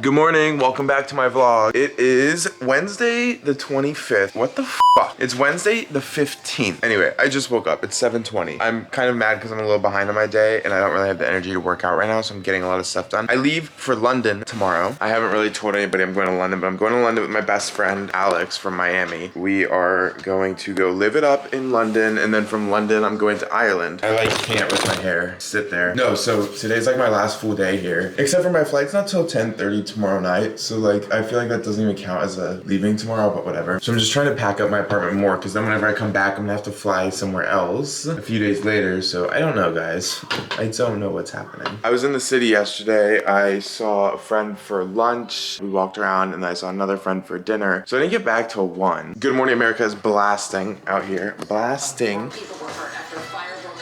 Good morning, welcome back to my vlog. It is Wednesday the 25th. What the fuck? It's Wednesday the 15th. Anyway, I just woke up. It's 7:20. I'm kind of mad because I'm a little behind on my day and I don't really have the energy to work out right now, so I'm getting a lot of stuff done. I leave for London tomorrow. I haven't really told anybody I'm going to London, but I'm going to London with my best friend, Alex, from Miami. We are going to go live it up in London, and then from London, I'm going to Ireland. I can't with my hair sit there. No, so today's like my last full day here, except for my flight's not till 10:30 tomorrow night, so like I feel like that doesn't even count as a leaving tomorrow, but whatever. So I'm just trying to pack up my apartment more, because then whenever I come back, I'm gonna have to fly somewhere else a few days later. So I don't know, guys. I don't know what's happening. I was in the city yesterday. I saw a friend for lunch. We walked around, and I saw another friend for dinner. So I didn't get back till 1. Good Morning America is blasting out here. Blasting.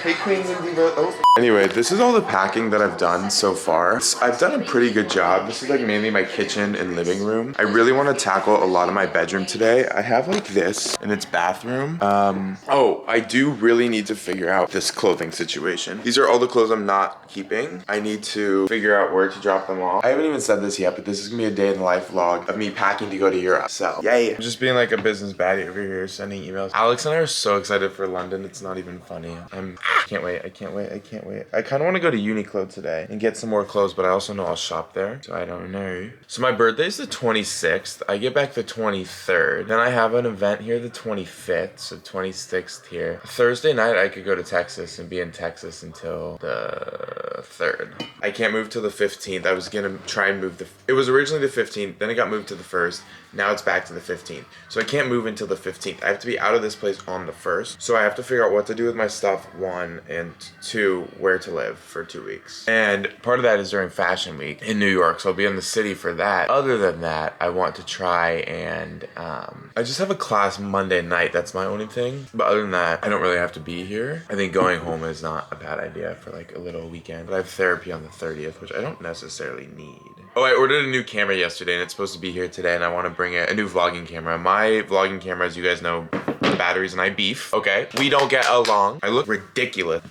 Hey Queens and Diva. Oh. Anyway, this is all the packing that I've done so far. I've done a pretty good job. This is like mainly my kitchen and living room. I really want to tackle a lot of my bedroom today. I have like this in its bathroom. Oh, I do really need to figure out this clothing situation. These are all the clothes I'm not keeping. I need to figure out where to drop them off. I haven't even said this yet, but this is gonna be a day in the life vlog of me packing to go to Europe. So, yay. I'm just being like a business baddie over here, sending emails. Alex and I are so excited for London. It's not even funny. I can't wait. I can't wait. I can't wait. I kind of want to go to Uniqlo today and get some more clothes, but I also know I'll shop there, so I don't know. So my birthday's the 26th. I get back the 23rd. Then I have an event here the 25th, so 26th here. Thursday night, I could go to Texas and be in Texas until the 3rd. I can't move till the 15th. I was gonna try and move it was originally the 15th, then it got moved to the 1st. Now it's back to the 15th. So I can't move until the 15th. I have to be out of this place on the 1st. So I have to figure out what to do with my stuff, 1, and 2, where to live for 2 weeks. And part of that is during Fashion Week in New York. So I'll be in the city for that. Other than that, I want to try and, I just have a class Monday night. That's my only thing. But other than that, I don't really have to be here. I think going home is not a bad idea for like a little weekend. But I have therapy on the 30th, which I don't necessarily need. Oh, I ordered a new camera yesterday and it's supposed to be here today, and I want to bring it, a new vlogging camera. My vlogging camera, as you guys know, the batteries and I beef, okay? We don't get along. I look ridiculous.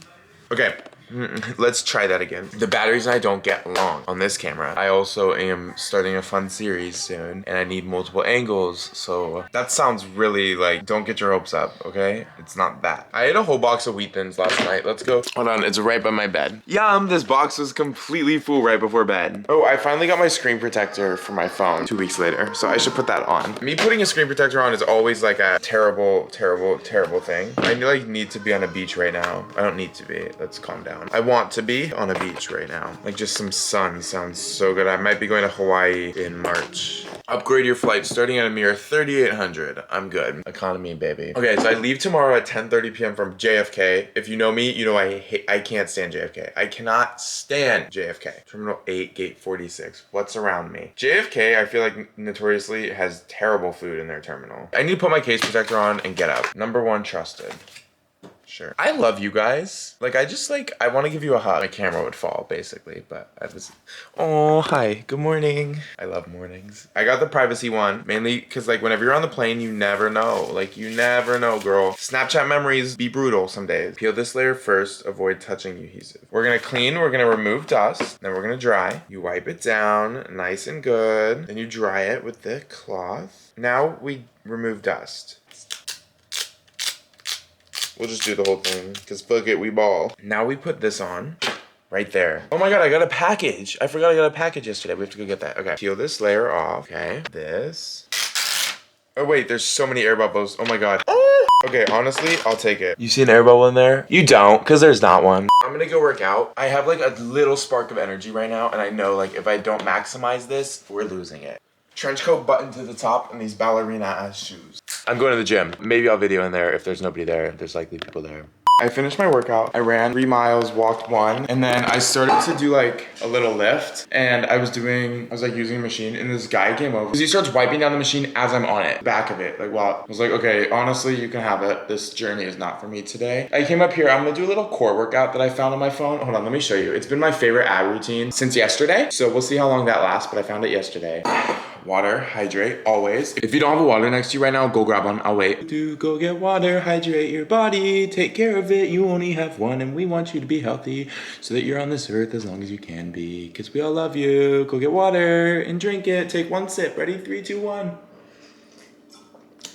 Okay. Let's try that again. The batteries and I don't get along on this camera. I also am starting a fun series soon, and I need multiple angles, so that sounds really like, don't get your hopes up, okay? It's not that. I ate a whole box of Wheat Thins last night. Let's go. Hold on, it's right by my bed. Yum, this box was completely full right before bed. Oh, I finally got my screen protector for my phone 2 weeks later, so I should put that on. Me putting a screen protector on is always like a terrible, terrible, terrible thing. I like need to be on a beach right now. I don't need to be. Let's calm down. I want to be on a beach right now. Like just some sun sounds so good. I might be going to Hawaii in March. Upgrade your flight starting at a mere 3,800. I'm good. Economy, baby. Okay, so I leave tomorrow at 10:30 p.m. from JFK. If you know me, you know I can't stand JFK. I cannot stand JFK. Terminal 8, gate 46. What's around me? JFK, I feel like notoriously has terrible food in their terminal. I need to put my case protector on and get up. Number 1 trusted. Sure. I love you guys. Like, I want to give you a hug. My camera would fall, basically, but oh, hi. Good morning. I love mornings. I got the privacy one, mainly because, like, whenever you're on the plane, you never know. Like, you never know, girl. Snapchat memories be brutal some days. Peel this layer first. Avoid touching adhesive. We're going to clean. We're going to remove dust. Then we're going to dry. You wipe it down nice and good. Then you dry it with the cloth. Now we remove dust. We'll just do the whole thing, because fuck it, we ball. Now we put this on, right there. Oh my god, I got a package. I forgot I got a package yesterday. We have to go get that. Okay, peel this layer off. Okay, this. Oh wait, there's so many air bubbles. Oh my god. Okay, honestly, I'll take it. You see an air bubble in there? You don't, because there's not one. I'm gonna go work out. I have like a little spark of energy right now, and I know like if I don't maximize this, we're losing it. Trench coat button to the top and these ballerina ass shoes. I'm going to the gym. Maybe I'll video in there if there's nobody there. There's likely people there. I finished my workout. I ran 3 miles, walked 1, and then I started to do like a little lift, and I was like using a machine, and this guy came over because he starts wiping down the machine as I'm on it, back of it. Like, wow. I was like, okay, honestly, you can have it. This journey is not for me today. I came up here. I'm gonna do a little core workout that I found on my phone. Hold on, let me show you. It's been my favorite ab routine since yesterday, so we'll see how long that lasts, but I found it yesterday. Water, hydrate, always. If you don't have a water next to you right now, go grab one. I'll wait. Do go get water, hydrate your body, take care of of it. You only have one, and we want you to be healthy so that you're on this earth as long as you can be. Because we all love you. Go get water and drink it. Take one sip. Ready? 3, 2, 1.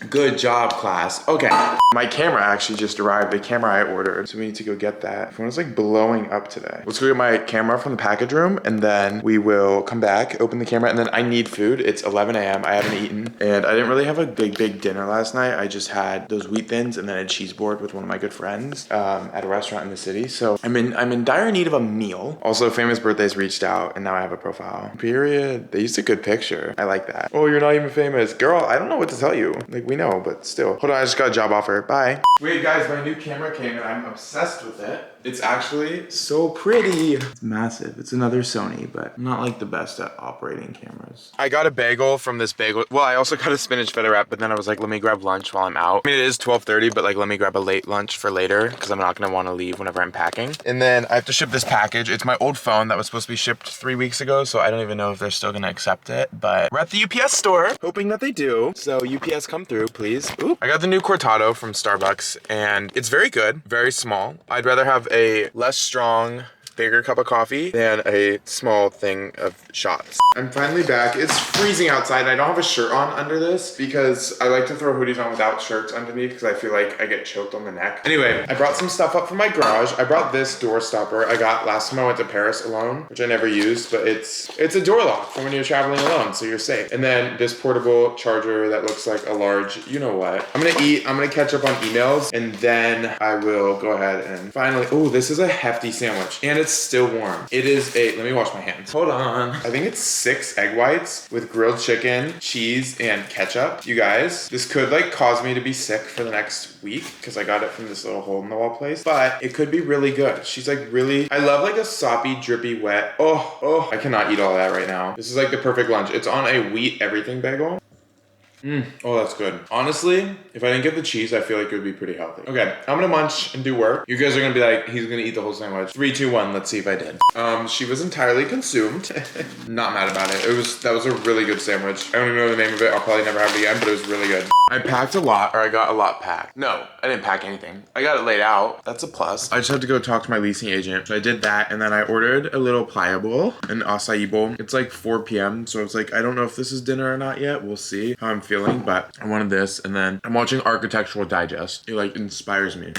Good job, class. Okay. My camera actually just arrived, the camera I ordered. So we need to go get that. Phone's like blowing up today. Let's go get my camera from the package room and then we will come back, open the camera, and then I need food. It's 11 a.m. I haven't eaten and I didn't really have a big dinner last night. I just had those wheat thins and then a cheese board with one of my good friends at a restaurant in the city. So I'm in dire need of a meal. Also, Famous Birthdays reached out and now I have a profile. Period. They used a good picture. I like that. Oh, you're not even famous. Girl, I don't know what to tell you. Like, we know, but still. Hold on, I just got a job offer. Bye. Wait, guys, my new camera came and I'm obsessed with it. It's actually so pretty. It's massive. It's another Sony, but I'm not like the best at operating cameras. I got a bagel from this bagel. Well, I also got a spinach feta wrap, but then I was like, let me grab lunch while I'm out. I mean, it is 12:30, but like, let me grab a late lunch for later because I'm not gonna want to leave whenever I'm packing. And then I have to ship this package. It's my old phone that was supposed to be shipped 3 weeks ago, so I don't even know if they're still gonna accept it, but we're at the UPS store, hoping that they do. So UPS, come through, please. Ooh. I got the new Cortado from Starbucks and it's very good, very small. I'd rather have a less strong, bigger cup of coffee than a small thing of shots. I'm finally back. It's freezing outside. I don't have a shirt on under this because I like to throw hoodies on without shirts underneath because I feel like I get choked on the neck. Anyway, I brought some stuff up from my garage. I brought this door stopper I got last time I went to Paris alone, which I never used, but it's a door lock for when you're traveling alone, so you're safe. And then this portable charger that looks like a large, you know what. I'm gonna eat, I'm gonna catch up on emails, and then I will go ahead and finally, oh, this is a hefty sandwich. And it's still warm. It is let me wash my hands. Hold on. I think it's 6 egg whites with grilled chicken, cheese, and ketchup. You guys, this could like cause me to be sick for the next week because I got it from this little hole in the wall place, but it could be really good. She's like really, I love like a soppy, drippy, wet. Oh, I cannot eat all that right now. This is like the perfect lunch. It's on a wheat everything bagel. Oh, that's good. Honestly, if I didn't get the cheese, I feel like it would be pretty healthy. Okay, I'm gonna munch and do work. You guys are gonna be like, he's gonna eat the whole sandwich. 3, 2, 1, let's see if I did. She was entirely consumed. Not mad about it. That was a really good sandwich. I don't even know the name of it. I'll probably never have it again, but it was really good. I packed a lot, or I got a lot packed. No, I didn't pack anything. I got it laid out. That's a plus. I just had to go talk to my leasing agent. So I did that, and then I ordered a little pliable, an acai bowl. It's like 4 p.m., so I was like, I don't know if this is dinner or not yet. We'll see how I'm feeling, but I wanted this, and then I'm watching Architectural Digest. It like inspires me.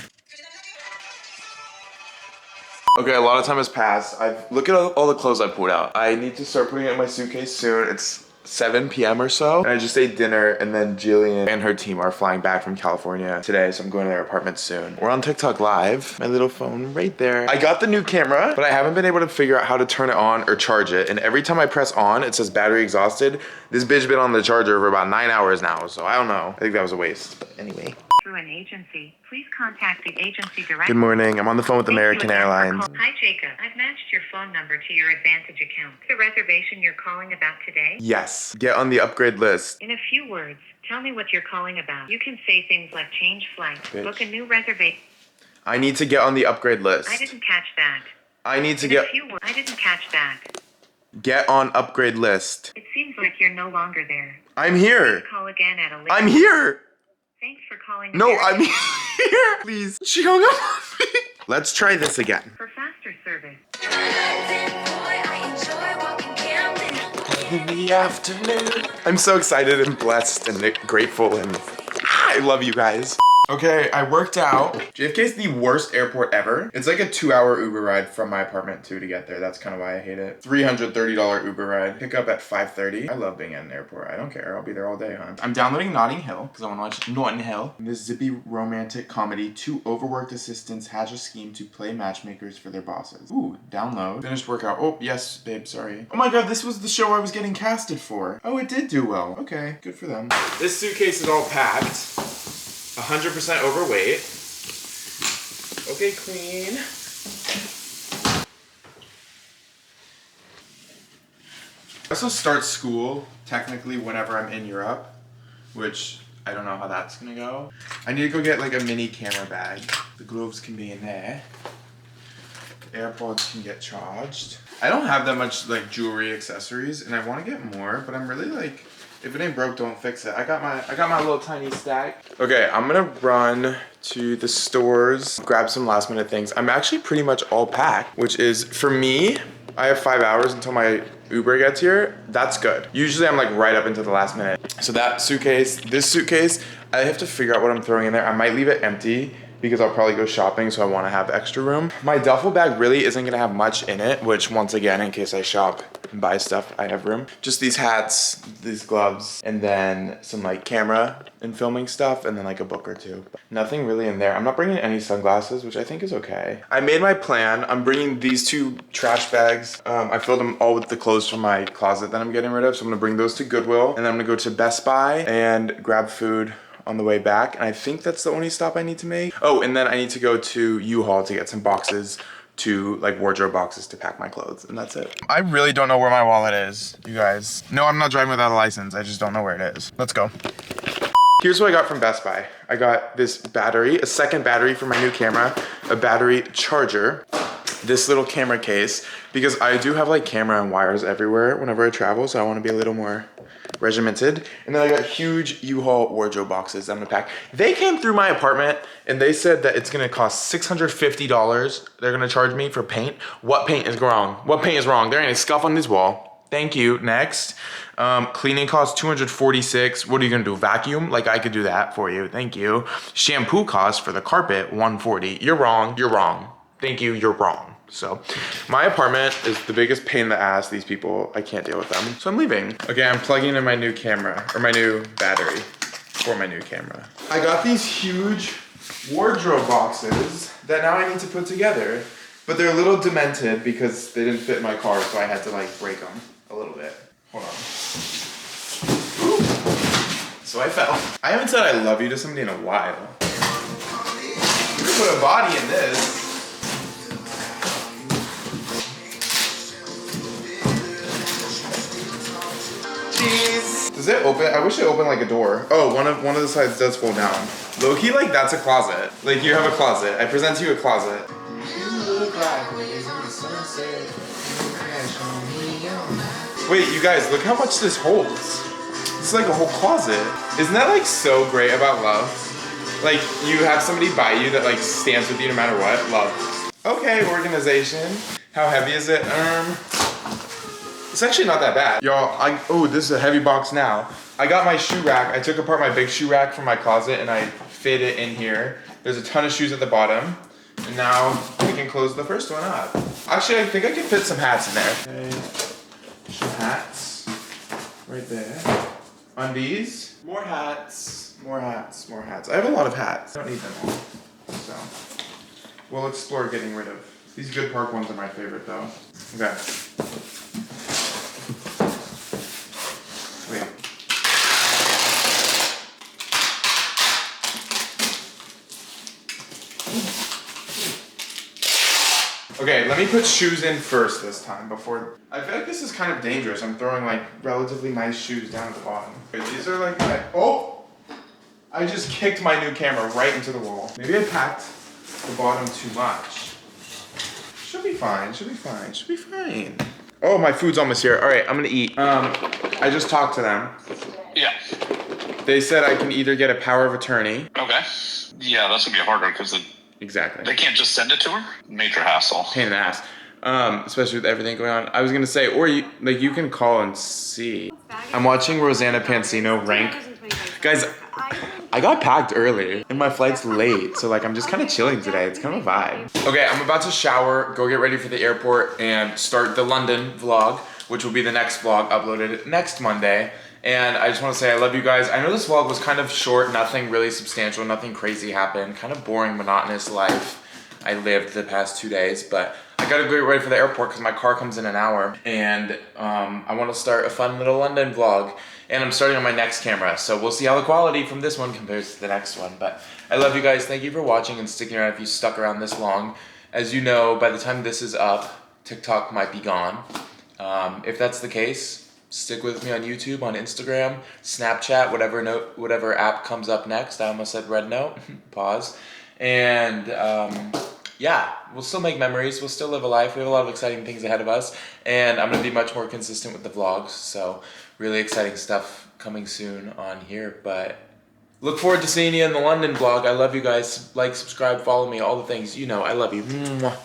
Okay, a lot of time has passed. Look at all the clothes I pulled out. I need to start putting it in my suitcase soon. It's 7 p.m. or so. And I just ate dinner, and then Jillian and her team are flying back from California today, so I'm going to their apartment soon. We're on TikTok Live. My little phone right there. I got the new camera, but I haven't been able to figure out how to turn it on or charge it. And every time I press on, it says battery exhausted. This bitch been on the charger for about 9 hours now, so I don't know. I think that was a waste, but anyway. Through an agency, please contact the agency directly. Good morning. I'm on the phone with American Airlines. Hi, Jacob. I've matched your phone number to your Advantage account. The reservation you're calling about today? Yes. Get on the upgrade list. In a few words, tell me what you're calling about. You can say things like change flight, book a new reservation. I need to get on the upgrade list. I didn't catch that. I need to I didn't catch that. Get on upgrade list. It seems like you're no longer there. I'm here. Please call again at a later. I'm here. Thanks for calling. No, I'm here. Please. She hung up on me. Let's try this again. For faster service. In the afternoon. I'm so excited and blessed and grateful and I love you guys. Okay, I worked out. JFK is the worst airport ever. It's like a 2-hour Uber ride from my apartment too to get there. That's kind of why I hate it. $330 Uber ride. Pick up at 5:30. I love being at an airport. I don't care. I'll be there all day, huh? I'm downloading Notting Hill because I want to watch Notting Hill. This zippy romantic comedy. 2 overworked assistants hatch a scheme to play matchmakers for their bosses. Ooh, download. Finished workout. Oh, yes, babe, sorry. Oh my god, this was the show I was getting casted for. Oh, it did do well. Okay, good for them. This suitcase is all packed. 100% overweight. Okay, queen. I also start school, technically, whenever I'm in Europe, which I don't know how that's gonna go. I need to go get like a mini camera bag. The gloves can be in there. The AirPods can get charged. I don't have that much like jewelry accessories and I want to get more, but I'm really like, if it ain't broke, don't fix it. I got my little tiny stack. Okay, I'm gonna run to the stores, grab some last minute things. I'm actually pretty much all packed, which is, for me, I have 5 hours until my Uber gets here. That's good. Usually I'm like right up into the last minute. So that suitcase, this suitcase, I have to figure out what I'm throwing in there. I might leave it empty because I'll probably go shopping, so I want to have extra room. My duffel bag really isn't gonna have much in it, which once again, in case I shop and buy stuff, I have room. Just these hats, these gloves, and then some like camera and filming stuff, and then like a book or two. Nothing really in there. I'm not bringing any sunglasses, which I think is okay. I made my plan. I'm bringing these 2 trash bags. I filled them all with the clothes from my closet that I'm getting rid of, so I'm gonna bring those to Goodwill, and then I'm gonna go to Best Buy and grab food on the way back, and I think that's the only stop I need to make. Oh, and then I need to go to U-Haul to get some boxes, to like wardrobe boxes to pack my clothes, and that's it. I really don't know where my wallet is, you guys. No, I'm not driving without a license. I just don't know where it is. Let's go. Here's what I got from Best Buy. I got this battery, a second battery for my new camera, a battery charger, this little camera case, because I do have like camera and wires everywhere whenever I travel, so I want to be a little more regimented. And then I got huge U-Haul wardrobe boxes that I'm gonna pack. They came through my apartment and they said that it's gonna cost $650. They're gonna charge me for paint. What paint is wrong? What paint is wrong? There ain't a scuff on this wall. Thank you. Next. Cleaning costs $246. What are you gonna do? Vacuum? Like, I could do that for you. Thank you. Shampoo costs for the carpet $140. You're wrong. You're wrong. Thank you. You're wrong. So my apartment is the biggest pain in the ass. These people, I can't deal with them. So I'm leaving. Okay, I'm plugging in my new camera, or my new battery for my new camera. I got these huge wardrobe boxes that now I need to put together, but they're a little demented because they didn't fit in my car, so I had to like break them a little bit. Hold on. Ooh. So I fell. I haven't said I love you to somebody in a while. You can put a body in this. Does it open? I wish it opened like a door. Oh, one of the sides does fold down. Low key, like that's a closet. Like you have a closet. I present to you a closet. Wait, you guys, look how much this holds. This is like a whole closet. Isn't that like so great about love? Like you have somebody by you that like stands with you no matter what. Love. Okay, organization. How heavy is it? It's actually not that bad. Y'all, oh, this is a heavy box now. I got my shoe rack. I took apart my big shoe rack from my closet and I fit it in here. There's a ton of shoes at the bottom. And now we can close the first one up. Actually, I think I can fit some hats in there. Okay, some hats right there. Undies, more hats, more hats, more hats. I have a lot of hats. I don't need them all. So we'll explore getting rid of. These Good Park ones are my favorite though. Okay. Wait. Okay, let me put shoes in first this time before. I feel like this is kind of dangerous. I'm throwing like relatively nice shoes down at the bottom. Okay, these are like my, oh! I just kicked my new camera right into the wall. Maybe I packed the bottom too much. Should be fine, should be fine, should be fine. Oh, my food's almost here. All right, I'm gonna eat. I just talked to them. Yeah. They said I can either get a power of attorney. Okay. Yeah, that's gonna be harder because Exactly. they can't just send it to her. Major hassle. Pain in the ass. Especially with everything going on. I was gonna say, or you can call and see. I'm watching Rosanna Pansino rank. Guys, I got packed early and my flight's late, so like I'm just kind of chilling today. It's kind of a vibe. Okay, I'm about to shower, go get ready for the airport, and start the London vlog, which will be the next vlog uploaded next Monday. And I just want to say I love you guys. I know this vlog was kind of short, nothing really substantial, nothing crazy happened. Kind of boring, monotonous life I lived the past 2 days, but I gotta get ready for the airport because my car comes in an hour. And I want to start a fun little London vlog. And I'm starting on my next camera, so we'll see how the quality from this one compares to the next one. But I love you guys. Thank you for watching and sticking around if you stuck around this long. As you know, by the time this is up, TikTok might be gone. If that's the case, stick with me on YouTube, on Instagram, Snapchat, whatever app comes up next. I almost said Red Note. Pause. And yeah, we'll still make memories. We'll still live a life. We have a lot of exciting things ahead of us. And I'm going to be much more consistent with the vlogs. So really exciting stuff coming soon on here. But look forward to seeing you in the London vlog. I love you guys. Like, subscribe, follow me, all the things. You know, I love you. Mwah.